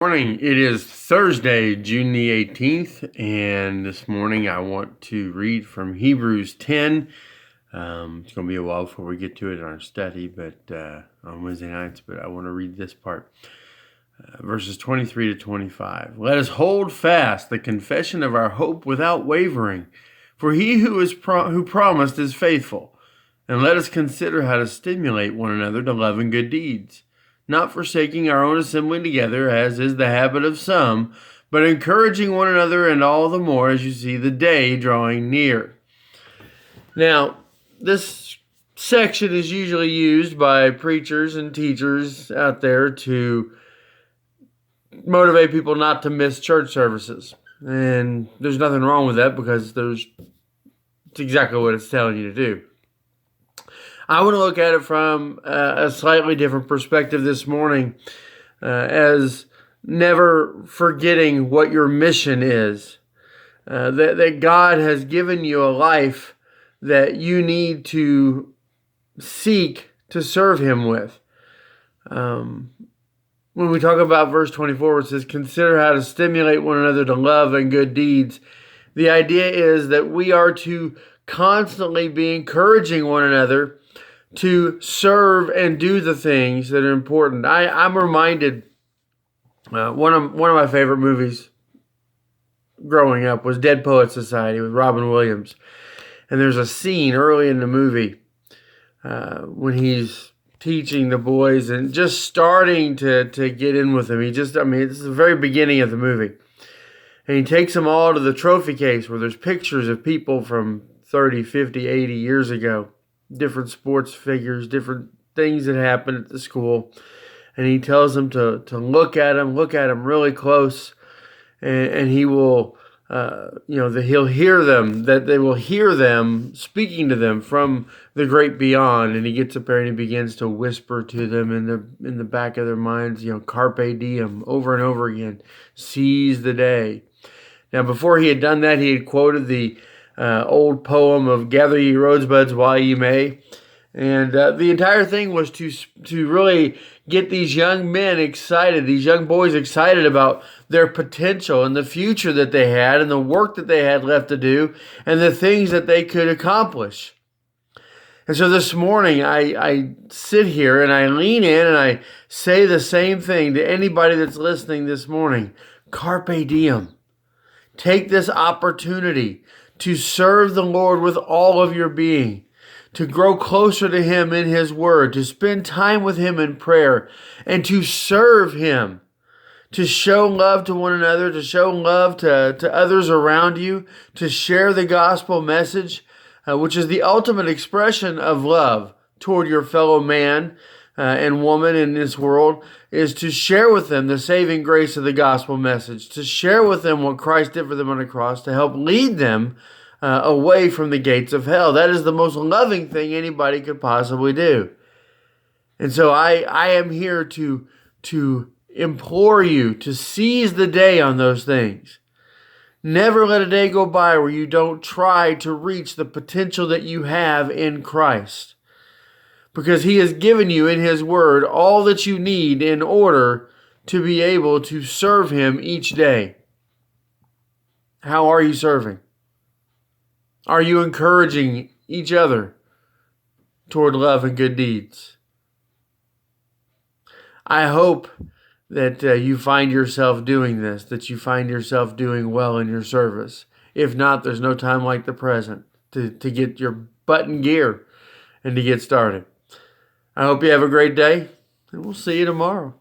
Morning. It is Thursday, June the 18th, and this morning I want to read from Hebrews 10. It's going to be a while before we get to it in our study, but on Wednesday nights, but I want to read this part. Verses 23 to 25. Let us hold fast the confession of our hope without wavering, for he who promised is faithful. And let us consider how to stimulate one another to love and good deeds, not forsaking our own assembling together, as is the habit of some, but encouraging one another, and all the more as you see the day drawing near. Now, this section is usually used by preachers and teachers out there to motivate people not to miss church services. And there's nothing wrong with that, because it's exactly what it's telling you to do. I want to look at it from a slightly different perspective this morning, as never forgetting what your mission is. That God has given you a life that you need to seek to serve Him with. When we talk about verse 24, where it says, consider how to stimulate one another to love and good deeds, the idea is that we are to constantly be encouraging one another to serve and do the things that are important. I'm reminded, one of my favorite movies growing up was Dead Poets Society with Robin Williams. And there's a scene early in the movie when he's teaching the boys and just starting to get in with them. This is the very beginning of the movie. And he takes them all to the trophy case where there's pictures of people from 30, 50, 80 years ago. Different sports figures, different things that happened at the school. And he tells them to look at them really close. And he will, he'll hear them, that they will hear them speaking to them from the great beyond. And he gets up there and he begins to whisper to them in the back of their minds, carpe diem, over and over again, seize the day. Now, before he had done that, he had quoted the old poem of Gather Ye Rosebuds While Ye May. And the entire thing was to really get these young men excited, these young boys excited about their potential and the future that they had and the work that they had left to do and the things that they could accomplish. And so this morning, I sit here and I lean in and I say the same thing to anybody that's listening this morning. Carpe diem. Take this opportunity to serve the Lord with all of your being, to grow closer to Him in His Word, to spend time with Him in prayer, and to serve Him, to show love to one another, to show love to others around you, to share the gospel message, which is the ultimate expression of love toward your fellow man and woman in this world, is to share with them the saving grace of the gospel message, to share with them what Christ did for them on the cross, to help lead them away from the gates of hell. That is the most loving thing anybody could possibly do. And so I am here to implore you to seize the day on those things. Never let a day go by where you don't try to reach the potential that you have in Christ, because He has given you in His Word all that you need in order to be able to serve Him each day. How are you serving? Are you encouraging each other toward love and good deeds? I hope that you find yourself doing this, that you find yourself doing well in your service. If not, there's no time like the present to get your butt in gear and to get started. I hope you have a great day, and we'll see you tomorrow.